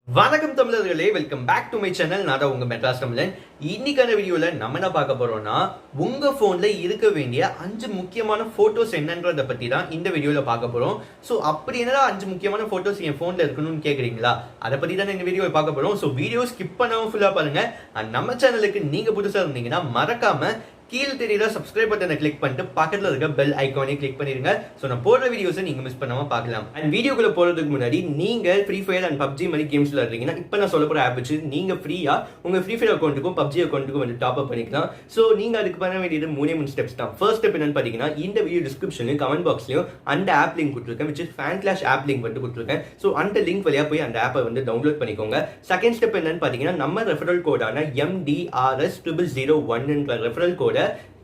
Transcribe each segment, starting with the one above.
வணக்கம் தமிழர்களே, welcome back to my channel. நான் தான் உங்க மெட்ராஸ் தமிழன். இன்னைக்கான வீடியோல நம்ம என்ன பார்க்க போறோம்னா, உங்க போன்ல இருக்க வேண்டிய 5 முக்கியமான போட்டோஸ் என்னன்றத பத்தி தான் இந்த வீடியோல பார்க்க போறோம். சோ அப்படி என்னடா 5 முக்கியமான போட்டோஸ் என் போன்ல இருக்கணும்னு கேக்குறீங்களா? அதை பத்தி தான் இந்த வீடியோல பார்க்க போறோம். சோ வீடியோ ஸ்கிப் பண்ணாம ஃபுல்லா பாருங்க. நம்ம சேனலுக்கு நீங்க புதுசா இருந்தீங்கன்னா மறக்காம கீழே தெரியுற சப்ஸ்கிரைப் பட்டனை கிளிக் பண்ணிட்டு பக்கத்துல இருக்க பெல் ஐகானை கிளிக் பண்ணிருங்க. சோ நான் போடுற வீடியோஸை நீங்க மிஸ் பண்ணாம பார்க்கலாம். அண்ட் வீடியோக்குள்ள போறதுக்கு முன்னாடி நீங்க ஃப்ரீ ஃபயர் அண்ட் பப்ஜி மாதிரி கேம்ஸ் விளையாடுறீங்கன்னா இப்ப நான் சொல்ல போற ஆப் வச்சு நீங்க ஃப்ரீயா உங்க ஃப்ரீ ஃபயர் அக்கௌண்ட்டுக்கும் பப்ஜி அக்கௌண்ட்டுக்கும் வந்து டாப் அப் பண்ணிக்கலாம். சோ நீங்க அதுக்கு பண்ண வேண்டியது 3 ஸ்டெப்ஸ் தான். ஃபர்ஸ்ட் ஸ்டெப் என்னன்னு பாத்தீங்கன்னா, இந்த வீடியோ டிஸ்கிரிப்ஷன்லயும் கமெண்ட் பாக்ஸ்லயும் அந்த ஆப் லிங்க் கொடுத்துருக்கேன், which is fan clash app link வந்து கொடுத்துருக்கேன். சோ அந்த லிங்க் வழியா போய் அந்த ஆப்பை வந்து டவுன்லோட் பண்ணிக்கோங்க. செகண்ட் ஸ்டெப் என்னன்னு பாத்தீங்கன்னா, நம்ம ரெஃபரல் கோடான MDRS0001 என்ற ரெஃபரல் கோட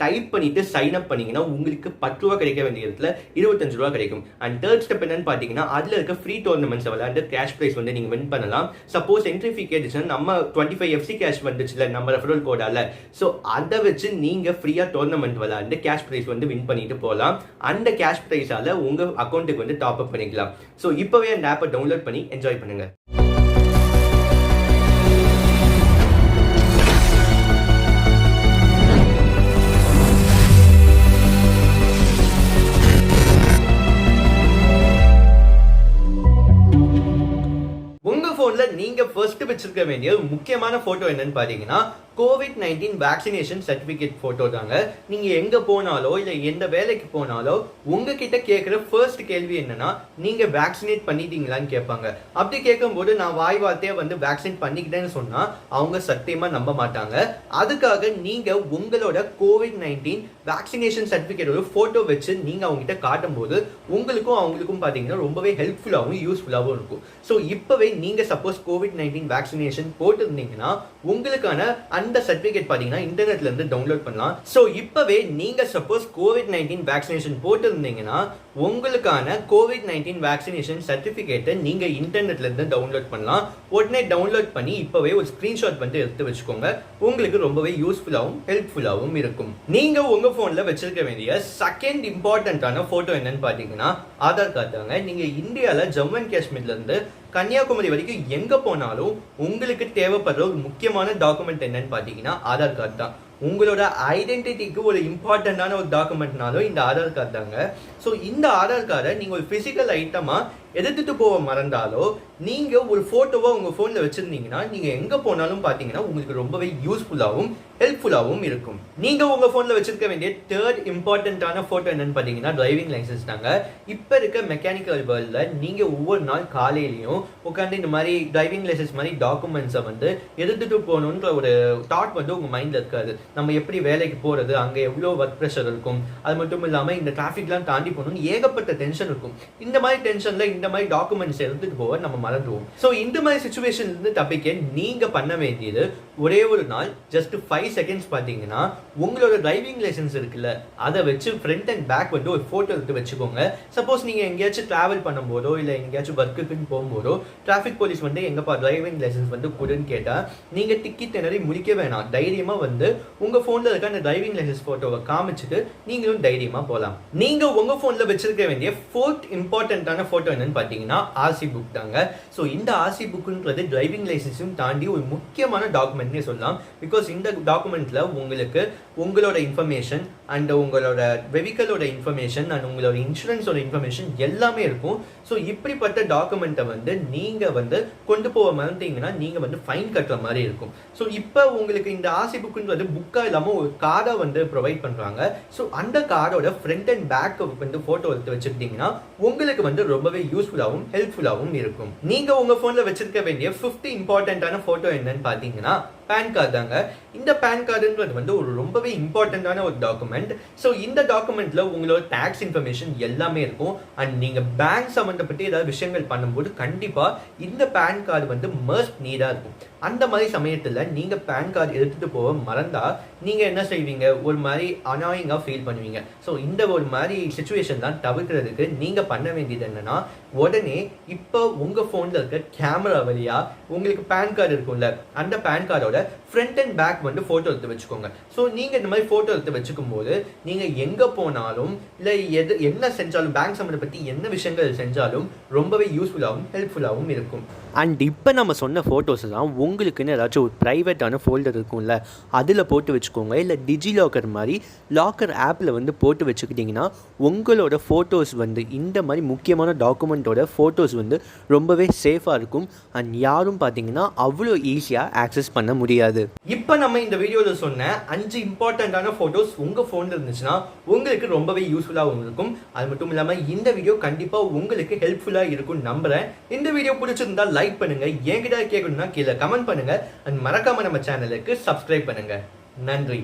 டைப் பண்ணிட்டு சைன் அப் பண்ணீங்கன்னா உங்களுக்கு 10 ரூபா கிடைக்க வேண்டிய இடத்துல 25 ரூபா கிடைக்கும். அண்ட் தேர்ட் ஸ்டெப் என்னன்னு பாத்தீங்கன்னா, அதுல இருக்க ஃப்ரீ டோர்னமெண்ட்ஸ் விளையாண்டு கேஷ் பிரைஸ் வந்து நீங்க வின் பண்ணலாம். சப்போஸ் என்ட்ரி ஃபீ கேட்டுச்சுன்னா நம்ம 25 FC கேஷ் வந்துச்சுல நம்ம ரெஃபரல் கோடால, சோ அதை வச்சு நீங்க ஃப்ரீயா டோர்னமெண்ட் விளையாண்டு கேஷ் பிரைஸ் வந்து வின் பண்ணிட்டு போகலாம். அந்த கேஷ் பிரைஸால உங்க அக்கௌண்ட்டுக்கு வந்து டாப் அப் பண்ணிக்கலாம். சோ இப்பவே அந்த ஆப்பை டவுன்லோட் பண்ணி என்ஜாய் பண்ணுங்க. நீங்க ஃபர்ஸ்ட் வச்சிருக்க வேண்டிய முக்கியமான போட்டோ என்னன்னு பாத்தீங்கன்னா, COVID-19 வேக்சினேஷன் சர்டிபிகேட் போட்டோ தாங்க. நீங்க எங்க போனாலோ இல்ல எந்த வேலைக்கு போனாலோ உங்ககிட்ட கேட்கிற ஃபர்ஸ்ட் கேள்வி என்னன்னா, நீங்க வேக்சினேட் பண்ணிட்டீங்களான்னு கேட்பாங்க. அப்படி கேட்கும்போது நான் வாய் வார்த்தையா வந்து வேக்சினேட் பண்ணிக்கிட்டேன்னு சொன்னா அவங்க சத்தியமா நம்ப மாட்டாங்க. அதுக்காக நீங்க உங்களோட COVID-19 வேக்சினேஷன் சர்டிபிகேட்டோட போட்டோ வச்சு நீங்க அவங்க கிட்ட காட்டும் போது உங்களுக்கும் அவங்களுக்கும் பாத்தீங்கன்னா ரொம்பவே ஹெல்ப்ஃபுல்லாகவும் யூஸ்ஃபுல்லாகவும் இருக்கும். ஸோ இப்பவே நீங்க சப்போஸ் COVID-19 வேக்சினேஷன் போட்டிருந்தீங்கன்னா உங்களுக்கான அந்த சர்டிபிகேட் பாத்தீங்கன்னா இன்டர்நெட்ல இருந்து டவுன்லோட் பண்ணலாம். சோ இப்பவே நீங்க சப்போஸ் COVID-19 வேக்சினேஷன் போட்டிருந்தீங்கன்னா உங்களுக்கான COVID-19 வேக்சினேஷன் சர்டிபிகேட்டை நீங்க இன்டர்நெட்ல இருந்து டவுன்லோட் பண்ணலாம். உடனே டவுன்லோட் பண்ணி இப்பவே ஒரு ஸ்கிரீன்ஷாட் வந்து எடுத்து வச்சுக்கோங்க. உங்களுக்கு ரொம்பவே யூஸ்ஃபுல்லாகவும் ஹெல்ப்ஃபுல்லாகவும் இருக்கும். நீங்க உங்க போன்ல வச்சிருக்க வேண்டிய செகண்ட் இம்பார்ட்டன்டான போட்டோ என்னன்னு பாத்தீங்கன்னா, ஆதார் கார்டு தாங்க. நீங்க இந்தியால ஜம்மு அண்ட் காஷ்மீர்ல இருந்து கன்னியாகுமரி வரைக்கும் எங்க போனாலும் உங்களுக்கு தேவைப்படுற ஒரு முக்கியமான டாக்குமெண்ட் என்னன்னு பாத்தீங்கன்னா ஆதார் கார்டு தான். உங்களோட ஐடென்டிட்டிக்கு ஒரு இம்பார்ட்டன்டான ஒரு டாக்குமெண்ட்னாலும் இந்த ஆதார் கார்டு தாங்க. ஸோ இந்த ஆதார் கார்டை நீங்க ஒரு பிசிக்கல் ஐட்டமா எடுத்துட்டு போக மறந்தாலோ நீங்க ஒரு போட்டோவா உங்க போன்ல வச்சிருந்தீங்கன்னா நீங்க எங்க போனாலும் பாத்தீங்கன்னா உங்களுக்கு ரொம்பவே யூஸ்ஃபுல்லாகவும் ஹெல்ப்ஃபுல்லாகவும் இருக்கும். நீங்க உங்க போன்ல வச்சிருக்க வேண்டிய தேர்ட் இம்பார்ட்டன்டான போட்டோ என்னன்னு பாத்தீங்கன்னா டிரைவிங் லைசன்ஸ் தாங்க. இப்ப இருக்க மெக்கானிக்கல் வேர்ல்ட்ல நீங்க ஒவ்வொரு நாள் காலையிலையும் உட்காந்து இந்த மாதிரி டிரைவிங் லைசன்ஸ் மாதிரி டாக்குமெண்ட்ஸை வந்து எடுத்துட்டு போகணுன்ற ஒரு தாட் வந்து உங்க மைண்ட்ல இருக்காது. நம்ம எப்படி வேலைக்கு போறது, அங்க எவ்வளவு ஒர்க் ப்ரெஷர் இருக்கும், அது மட்டும் இல்லாம இந்த டிராஃபிக்லாம் தாண்டி போகணும்னு ஏகப்பட்ட டென்ஷன் இருக்கும். இந்த மாதிரி டென்ஷன்ல இந்த மாதிரி டாக்குமெண்ட்ஸ் எடுத்துட்டு போக நம்ம மறந்துடுவோம். சோ இந்த மாதிரி சிச்சுவேஷன்ல இருந்து தப்பிக்க நீங்க பண்ண வேண்டியது ஒரே ஒரு நாள் ஜஸ்ட் 5 செகண்ட்ஸ் பாத்தீங்கன்னா உங்களோட டிரைவிங் லைசன்ஸ் இருக்குல்ல அதை வச்சு ஃப்ரண்ட் அண்ட் பேக் வந்து ஒரு போட்டோ எடுத்து வச்சுக்கோங்க. சப்போஸ் நீங்க எங்கேயாச்சும் டிராவல் பண்ணும்போதோ இல்ல எங்கேயாச்சும் ஒர்க்குன்னு போகும்போதோ டிராஃபிக் போலீஸ் வந்து எங்கப்பா டிரைவிங் லைசன்ஸ் வந்து கொடுன்னு கேட்டா நீங்க திக்கி திணறி முடிக்க வேணாம். தைரியமா வந்து உங்க போன்ல இருக்க அந்த டிரைவிங் லைசன்ஸ் போட்டோவை காமிச்சிட்டு நீங்களும் தைரியமா போலாம். நீங்க உங்க போன்ல வச்சிருக்க வேண்டிய ஃபோர்த் இம்பார்ட்டன்டான போட்டோ என்னன்னு பாத்தீங்கன்னா ஆர்சி புக் தாங்க. சோ இந்த ஆர்சி புக்ன்றது டிரைவிங் லைசன்ஸும் தாண்டி ஒரு முக்கியமான டாக்குமெண்ட்னே சொல்லலாம். பிகாஸ் இந்த டாக்குமெண்ட்ல உங்களுக்கு உங்களோட இன்ஃபர்மேஷன் அண்ட் உங்களோட வெஹிக்கலோட இன்ஃபர்மேஷன் அண்ட் உங்களோட இன்சூரன்ஸோட இன்ஃபர்மேஷன் எல்லாமே இருக்கும். ஸோ இப்படிப்பட்ட டாக்குமெண்ட்டை வந்து நீங்க வந்து கொண்டு போக மறந்தீங்கன்னா நீங்க வந்து ஃபைன் கட்டுற மாதிரி இருக்கும். ஸோ இப்போ உங்களுக்கு இந்த ஆர்சி புக்ன்றது புக்கா இல்லாம ஒரு கார்டை வந்து ப்ரொவைட் பண்றாங்க. ஸோ அந்த கார்டோட ஃப்ரண்ட் அண்ட் பேக் வந்து போட்டோ எடுத்து வச்சிருந்தீங்கன்னா உங்களுக்கு வந்து ரொம்பவே யூஸ்ஃபுல்லாகவும் ஹெல்ப்ஃபுல்லாகவும் இருக்கும். நீங்க உங்க போன்ல வச்சிருக்க வேண்டிய 5th இம்பார்ட்டன்டான போட்டோ என்னன்னு பாத்தீங்கன்னா பேன் கார்டு தாங்க. இந்த பேன் கார்டுன்றது வந்து ஒரு ரொம்பவே இம்பார்ட்டன்டான ஒரு டாக்குமெண்ட். ஸோ இந்த டாக்குமெண்ட்ல உங்களோட டாக்ஸ் இன்ஃபர்மேஷன் எல்லாமே இருக்கும். அண்ட் நீங்க பேங்க் சம்பந்தப்பட்டு ஏதாவது விஷயங்கள் பண்ணும்போது கண்டிப்பா இந்த பேன் கார்டு வந்து மஸ்ட் நீடா இருக்கும். அந்த மாதிரி சமயத்தில் நீங்கள் பேன் கார்டு எடுத்துகிட்டு போக மறந்தால் நீங்கள் என்ன செய்வீங்க, ஒரு மாதிரி அனாயிங்காக ஃபீல் பண்ணுவீங்க. ஸோ இந்த ஒரு மாதிரி சுச்சுவேஷன் தான் தவிர்க்கிறதுக்கு நீங்கள் பண்ண வேண்டியது என்னென்னா, உடனே இப்போ உங்கள் ஃபோனில் இருக்க கேமரா வழியாக உங்களுக்கு பேன் கார்டு இருக்கும்ல, அந்த பேன் கார்டோட ஃப்ரண்ட் அண்ட் பேக் வந்து ஃபோட்டோ எடுத்து வச்சுக்கோங்க. ஸோ நீங்கள் இந்த மாதிரி ஃபோட்டோ எடுத்து வச்சுக்கும் போது நீங்கள் எங்கே போனாலும் இல்லை என்ன செஞ்சாலும், பேங்க் சம்மந்தம் பற்றி என்ன விஷயங்கள் செஞ்சாலும் ரொம்பவே யூஸ்ஃபுல்லாகவும் ஹெல்ப்ஃபுல்லாகவும் இருக்கும். அண்ட் இப்போ நம்ம சொன்ன ஃபோட்டோஸ் தான் உங்களுக்குன்னு ஏதாச்சும் ஒரு ப்ரைவேட்டான ஃபோல்டர் இருக்கும்ல, அதில் போட்டு வச்சுக்கோங்க. இல்லை டிஜிலாக்கர் மாதிரி லாக்கர் ஆப்பில் வந்து போட்டு வச்சுக்கிட்டிங்கன்னா உங்களோட ஃபோட்டோஸ் வந்து இந்த மாதிரி முக்கியமான டாக்குமெண்ட்டோட ஃபோட்டோஸ் வந்து ரொம்பவே சேஃபாக இருக்கும். அண்ட் யாரும் பார்த்தீங்கன்னா அவ்வளோ ஈஸியாக ஆக்சஸ் பண்ண முடியாது. இப்போ நம்ம இந்த வீடியோவில் சொன்ன 5 இம்பார்ட்டண்ட்டான ஃபோட்டோஸ் உங்கள் ஃபோனில் இருந்துச்சுன்னா உங்களுக்கு ரொம்பவே யூஸ்ஃபுல்லாகவும் இருக்கும். அது மட்டும் இல்லாமல் இந்த வீடியோ கண்டிப்பாக உங்களுக்கு ஹெல்ப்ஃபுல்லாக இருக்கும்னு நம்புகிறேன். இந்த வீடியோ பிடிச்சிருந்தா லைக் பண்ணுங்க, என்கிட்ட கேட்கணும்னா கீழே கமெண்ட் பண்ணுங்க, அண்ட் மறக்காம நம்ம சேனலுக்கு சப்ஸ்கிரைப் பண்ணுங்க. நன்றி.